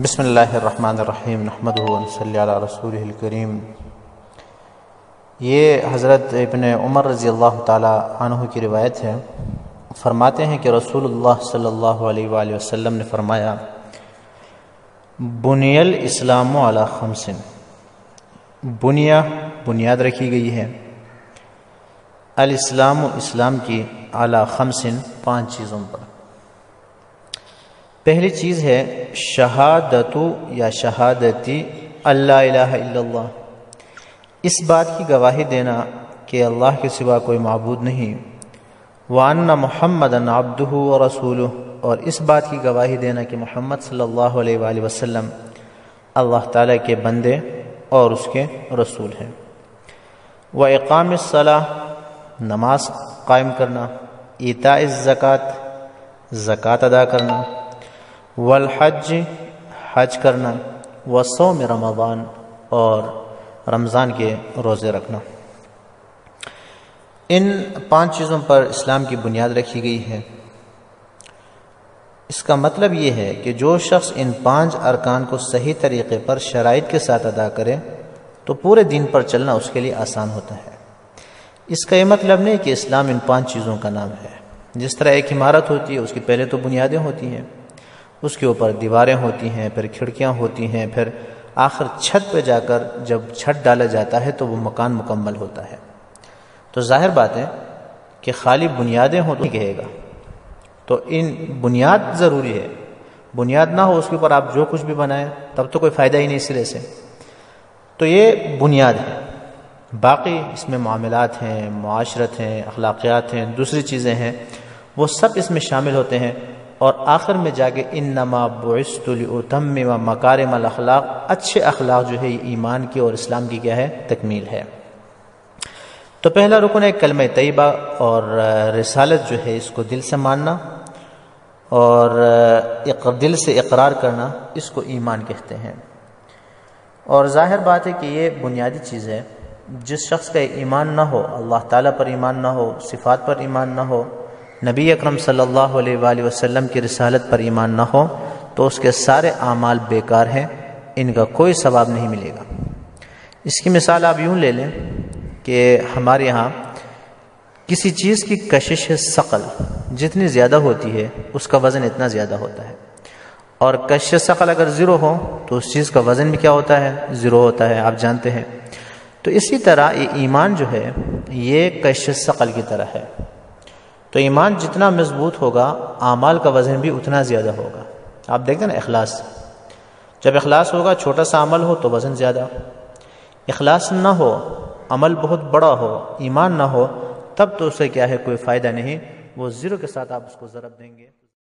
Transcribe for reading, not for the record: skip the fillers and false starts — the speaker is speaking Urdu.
بسم اللہ الرحمن الرحیم نحمدہ ونصلی علی رسولہ الکریم۔ یہ حضرت ابن عمر رضی اللہ تعالی عنہ کی روایت ہے۔ فرماتے ہیں کہ رسول اللہ صلی اللہ علیہ وآلہ وسلم نے فرمایا، بنی الاسلام علی خمس، بنیاد رکھی گئی ہے، الاسلام اسلام کی، علی خمس 5 چیزوں پر۔ پہلی چیز ہے شہادت یا شہادتی اللہ الہ الا اللہ، اس بات کی گواہی دینا کہ اللہ کے سوا کوئی معبود نہیں، وان محمدً عبدہ ورسولہ، اور اس بات کی گواہی دینا کہ محمد صلی اللہ علیہ وآلہ وسلم اللہ تعالیٰ کے بندے اور اس کے رسول ہیں، واقام الصلاۃ، نماز قائم کرنا، ایتاء الزکوٰۃ، زکوٰۃ ادا کرنا، والحج، حج کرنا، وصوم رمضان، اور رمضان کے روزے رکھنا۔ ان 5 چیزوں پر اسلام کی بنیاد رکھی گئی ہے۔ اس کا مطلب یہ ہے کہ جو شخص ان 5 ارکان کو صحیح طریقے پر شرائط کے ساتھ ادا کرے تو پورے دین پر چلنا اس کے لیے آسان ہوتا ہے۔ اس کا یہ مطلب نہیں کہ اسلام ان 5 چیزوں کا نام ہے۔ جس طرح ایک عمارت ہوتی ہے، اس کی پہلے تو بنیادیں ہوتی ہیں، اس کے اوپر دیواریں ہوتی ہیں، پھر کھڑکیاں ہوتی ہیں، پھر آخر چھت پہ جا کر جب چھت ڈالا جاتا ہے تو وہ مکان مکمل ہوتا ہے۔ تو ظاہر بات ہے کہ خالی بنیادیں ہوں تو نہیں کہے گا، تو ان بنیاد ضروری ہے۔ بنیاد نہ ہو اس کے اوپر آپ جو کچھ بھی بنائیں تب تو کوئی فائدہ ہی نہیں سرے سے۔ تو یہ بنیاد ہے، باقی اس میں معاملات ہیں، معاشرت ہیں، اخلاقیات ہیں، دوسری چیزیں ہیں، وہ سب اس میں شامل ہوتے ہیں، اور آخر میں جا کے انما بعثت لاتمم مکارم الاخلاق، اچھے اخلاق جو ہے یہ ایمان کی اور اسلام کی کیا ہے؟ تکمیل ہے۔ تو پہلا رکن ہے کلمہ طیبہ، اور رسالت جو ہے اس کو دل سے ماننا اور دل سے اقرار کرنا، اس کو ایمان کہتے ہیں۔ اور ظاہر بات ہے کہ یہ بنیادی چیز ہے۔ جس شخص کا ایمان نہ ہو، اللہ تعالیٰ پر ایمان نہ ہو، صفات پر ایمان نہ ہو، نبی اکرم صلی اللہ علیہ وآلہ وسلم کی رسالت پر ایمان نہ ہو، تو اس کے سارے اعمال بیکار ہیں، ان کا کوئی ثواب نہیں ملے گا۔ اس کی مثال آپ یوں لے لیں کہ ہمارے یہاں کسی چیز کی کشش ثقل جتنی زیادہ ہوتی ہے اس کا وزن اتنا زیادہ ہوتا ہے، اور کشش ثقل اگر 0 ہو تو اس چیز کا وزن بھی کیا ہوتا ہے؟ 0 ہوتا ہے، آپ جانتے ہیں۔ تو اسی طرح یہ ایمان جو ہے یہ کشش ثقل کی طرح ہے۔ تو ایمان جتنا مضبوط ہوگا اعمال کا وزن بھی اتنا زیادہ ہوگا۔ آپ دیکھتے ہیں نا اخلاص، جب اخلاص ہوگا چھوٹا سا عمل ہو تو وزن زیادہ، اخلاص نہ ہو، عمل بہت بڑا ہو، ایمان نہ ہو، تب تو اسے کیا ہے؟ کوئی فائدہ نہیں، وہ 0 کے ساتھ آپ اس کو ضرب دیں گے۔